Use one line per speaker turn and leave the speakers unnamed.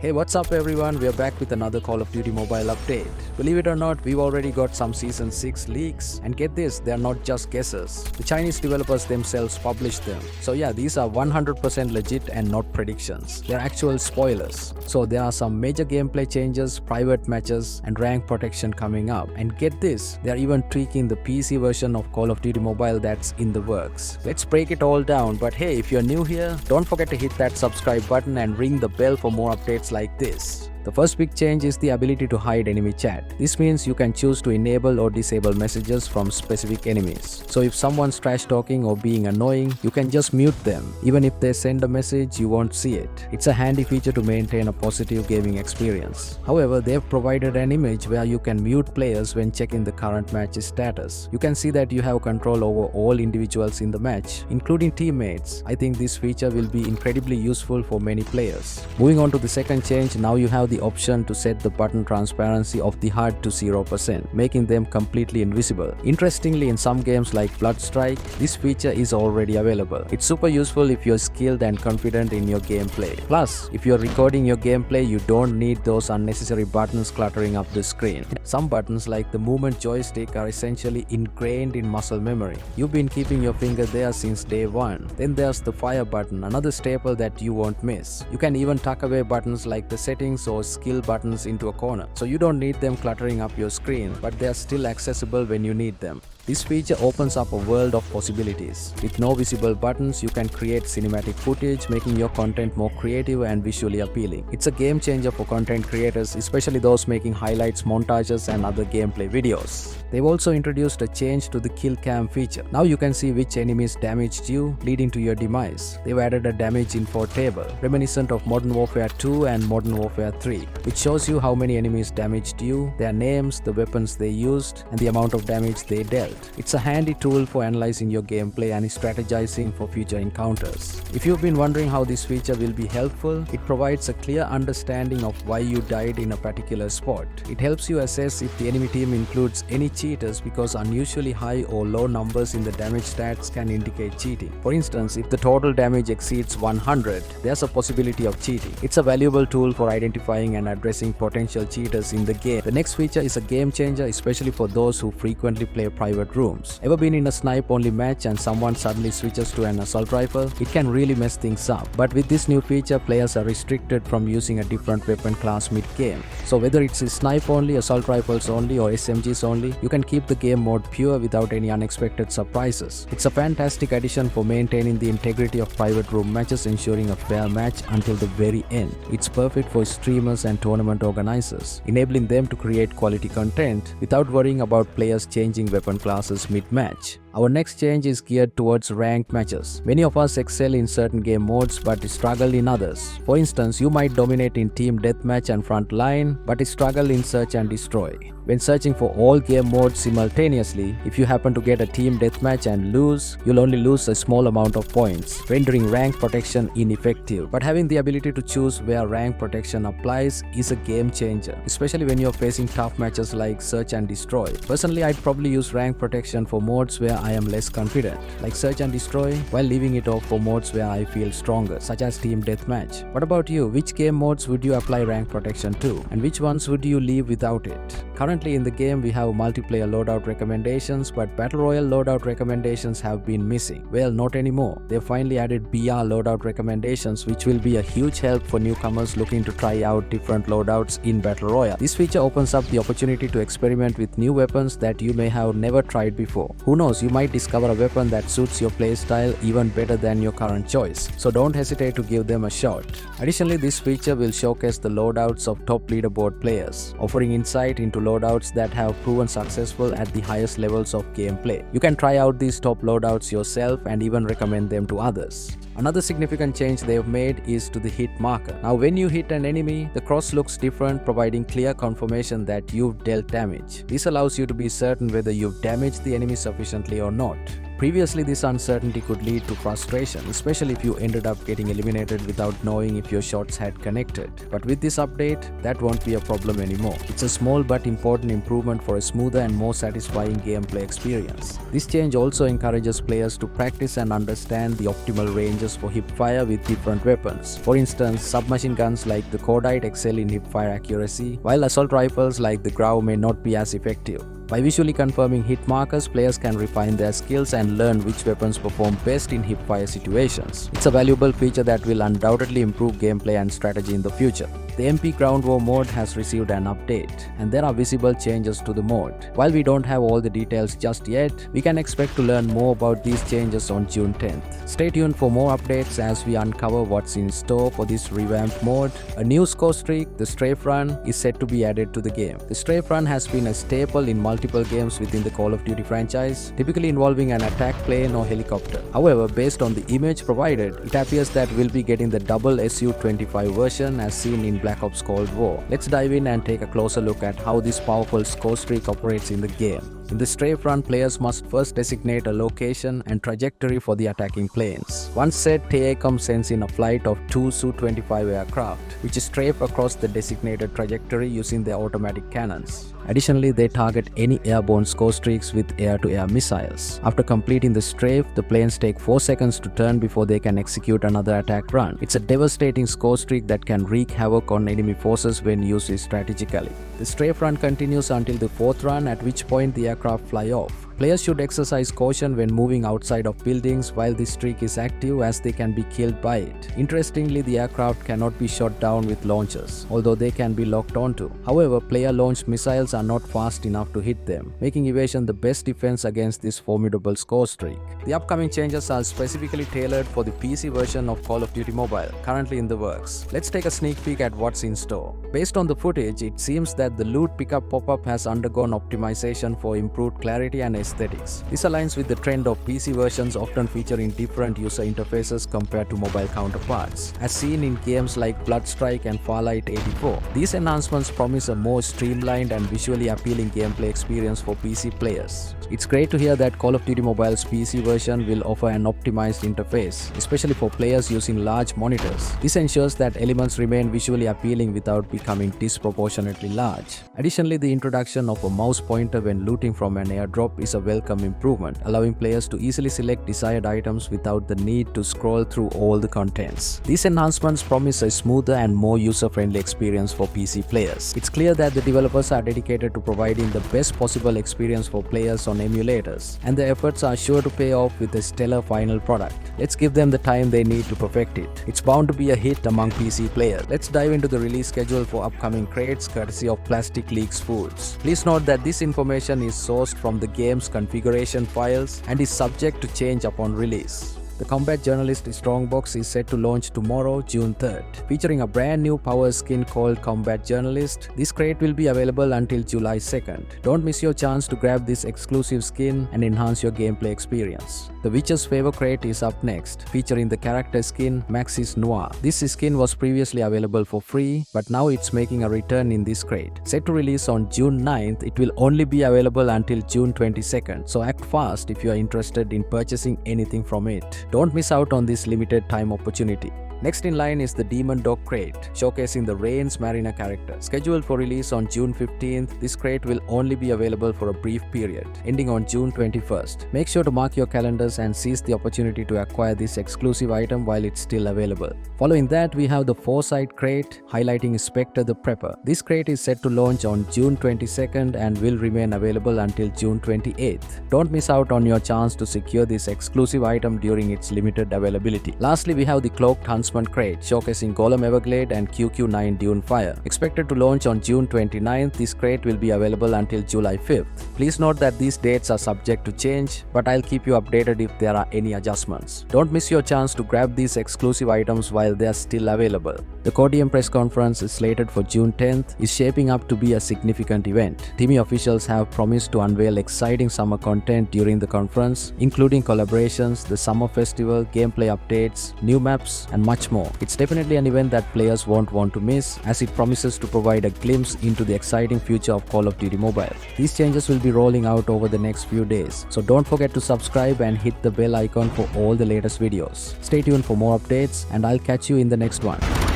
Hey, what's up everyone? We are back with another Call of Duty mobile update. Believe it or not, we've already got some Season 6 leaks. And get this, they are not just guesses. The Chinese developers themselves published them. So yeah, these are 100% legit and not predictions. They're actual spoilers. So there are some major gameplay changes, private matches, and rank protection coming up. And get this, they're even tweaking the PC version of Call of Duty Mobile that's in the works. Let's break it all down, but hey, if you're new here, don't forget to hit that subscribe button and ring the bell for more updates like this. The first big change is the ability to hide enemy chat. This means you can choose to enable or disable messages from specific enemies. So if someone's trash talking or being annoying, you can just mute them. Even if they send a message, you won't see it. It's a handy feature to maintain a positive gaming experience. However, they've provided an image where you can mute players when checking the current match's status. You can see that you have control over all individuals in the match, including teammates. I think this feature will be incredibly useful for many players. Moving on to the second change, now you have the option to set the button transparency of the HUD to 0%, making them completely invisible. Interestingly, in some games like Bloodstrike, this feature is already available. It's super useful if you're skilled and confident in your gameplay. Plus, if you're recording your gameplay, you don't need those unnecessary buttons cluttering up the screen. Some buttons like the movement joystick are essentially ingrained in muscle memory. You've been keeping your finger there since day one. Then there's the fire button, another staple that you won't miss. You can even tuck away buttons like the settings or skill buttons into a corner, so you don't need them cluttering up your screen, but they are still accessible when you need them. This feature opens up a world of possibilities. With no visible buttons, you can create cinematic footage, making your content more creative and visually appealing. It's a game changer for content creators, especially those making highlights, montages, and other gameplay videos. They've also introduced a change to the kill cam feature. Now you can see which enemies damaged you, leading to your demise. They've added a damage info table, reminiscent of Modern Warfare 2 and Modern Warfare 3, which shows you how many enemies damaged you, their names, the weapons they used, and the amount of damage they dealt. It's a handy tool for analyzing your gameplay and strategizing for future encounters. If you've been wondering how this feature will be helpful, it provides a clear understanding of why you died in a particular spot. It helps you assess if the enemy team includes any cheaters, because unusually high or low numbers in the damage stats can indicate cheating. For instance, if the total damage exceeds 100, there's a possibility of cheating. It's a valuable tool for identifying and addressing potential cheaters in the game. The next feature is a game changer, especially for those who frequently play private rooms. Ever been in a snipe-only match and someone suddenly switches to an assault rifle? It can really mess things up. But with this new feature, players are restricted from using a different weapon class mid-game. So whether it's a snipe only, assault rifles only, or SMGs only, you can keep the game mode pure without any unexpected surprises. It's a fantastic addition for maintaining the integrity of private room matches, ensuring a fair match until the very end. It's perfect for streamers and tournament organizers, enabling them to create quality content without worrying about players changing weapon classes mid-match. Our next change is geared towards ranked matches. Many of us excel in certain game modes but struggle in others. For instance, you might dominate in team deathmatch and frontline but struggle in search and destroy. When searching for all game modes simultaneously, if you happen to get a team deathmatch and lose, you'll only lose a small amount of points, rendering rank protection ineffective. But having the ability to choose where rank protection applies is a game changer, especially when you're facing tough matches like search and destroy. Personally, I'd probably use rank protection for modes where I am less confident, like search and destroy, while leaving it off for modes where I feel stronger, such as team deathmatch. What about you? Which game modes would you apply rank protection to, and which ones would you leave without it? Currently in the game, we have multiplayer loadout recommendations, but battle royale loadout recommendations have been missing. Well, not anymore. They've finally added BR loadout recommendations, which will be a huge help for newcomers looking to try out different loadouts in battle royale. This feature opens up the opportunity to experiment with new weapons that you may have never tried before. Who knows, you might discover a weapon that suits your playstyle even better than your current choice. So don't hesitate to give them a shot. Additionally, this feature will showcase the loadouts of top leaderboard players, offering insight into loadouts that have proven successful at the highest levels of gameplay. You can try out these top loadouts yourself and even recommend them to others. Another significant change they've made is to the hit marker. Now when you hit an enemy, the cross looks different, providing clear confirmation that you've dealt damage. This allows you to be certain whether you've damaged the enemy sufficiently or not. Previously, this uncertainty could lead to frustration, especially if you ended up getting eliminated without knowing if your shots had connected. But with this update, that won't be a problem anymore. It's a small but important improvement for a smoother and more satisfying gameplay experience. This change also encourages players to practice and understand the optimal ranges for hipfire with different weapons. For instance, submachine guns like the COD excel in hipfire accuracy, while assault rifles like the Grau may not be as effective. By visually confirming hit markers, players can refine their skills and learn which weapons perform best in hipfire situations. It's a valuable feature that will undoubtedly improve gameplay and strategy in the future. The MP Ground War mode has received an update, and there are visible changes to the mode. While we don't have all the details just yet, we can expect to learn more about these changes on June 10th. Stay tuned for more updates as we uncover what's in store for this revamped mode. A new score streak, the Strafe Run, is set to be added to the game. The Strafe Run has been a staple in multiple games within the Call of Duty franchise, typically involving an attack plane or helicopter. However, based on the image provided, it appears that we'll be getting the double Su-25 version as seen in Black Ops Cold War. Let's dive in and take a closer look at how this powerful score streak operates in the game. In the Strafe Run, players must first designate a location and trajectory for the attacking planes. Once set, TACOM sends in a flight of 2 Su-25 aircraft, which strafe across the designated trajectory using their automatic cannons. Additionally, they target any airborne score streaks with air-to-air missiles. After completing the strafe, the planes take 4 seconds to turn before they can execute another attack run. It's a devastating score streak that can wreak havoc on enemy forces when used strategically. The strafe run continues until the 4th run, at which point the aircraft fly off. Players should exercise caution when moving outside of buildings while this streak is active, as they can be killed by it. Interestingly, the aircraft cannot be shot down with launchers, although they can be locked onto. However, player-launched missiles are not fast enough to hit them, making evasion the best defense against this formidable score streak. The upcoming changes are specifically tailored for the PC version of Call of Duty Mobile, currently in the works. Let's take a sneak peek at what's in store. Based on the footage, it seems that the loot pickup pop-up has undergone optimization for improved clarity and aesthetics. This aligns with the trend of PC versions often featuring different user interfaces compared to mobile counterparts, as seen in games like Bloodstrike and Farlight 84. These enhancements promise a more streamlined and visually appealing gameplay experience for PC players. It's great to hear that Call of Duty Mobile's PC version will offer an optimized interface, especially for players using large monitors. This ensures that elements remain visually appealing without becoming disproportionately large. Additionally, the introduction of a mouse pointer when looting from an airdrop is a welcome improvement, allowing players to easily select desired items without the need to scroll through all the contents. These enhancements promise a smoother and more user-friendly experience for PC players. It's clear that the developers are dedicated to providing the best possible experience for players on emulators, and their efforts are sure to pay off with a stellar final product. Let's give them the time they need to perfect it. It's bound to be a hit among PC players. Let's dive into the release schedule for upcoming crates courtesy of Plastic Leaks Foods. Please note that this information is sourced from the game's configuration files and is subject to change upon release. The Combat Journalist Strongbox is set to launch tomorrow, June 3rd. Featuring a brand new power skin called Combat Journalist, this crate will be available until July 2nd. Don't miss your chance to grab this exclusive skin and enhance your gameplay experience. The Witcher's Favor crate is up next, featuring the character skin Maxis Noir. This skin was previously available for free, but now it's making a return in this crate. Set to release on June 9th, it will only be available until June 22nd, so act fast if you are interested in purchasing anything from it. Don't miss out on this limited time opportunity. Next in line is the Demon Dog crate, showcasing the Reigns Mariner character. Scheduled for release on June 15th, this crate will only be available for a brief period, ending on June 21st. Make sure to mark your calendars and seize the opportunity to acquire this exclusive item while it's still available. Following that, we have the Foresight crate, highlighting Spectre the Prepper. This crate is set to launch on June 22nd and will remain available until June 28th. Don't miss out on your chance to secure this exclusive item during its limited availability. Lastly, we have the Cloaked Huntsman crate, showcasing Golem Everglade and QQ9 Dune Fire. Expected to launch on June 29th, this crate will be available until July 5th. Please note that these dates are subject to change, but I'll keep you updated if there are any adjustments. Don't miss your chance to grab these exclusive items while they are still available. The CODM press conference is slated for June 10th, is shaping up to be a significant event. Timmy officials have promised to unveil exciting summer content during the conference, including collaborations, the summer festival, gameplay updates, new maps, and much much more. It's definitely an event that players won't want to miss, as it promises to provide a glimpse into the exciting future of Call of Duty Mobile. These changes will be rolling out over the next few days, so don't forget to subscribe and hit the bell icon for all the latest videos. Stay tuned for more updates, and I'll catch you in the next one.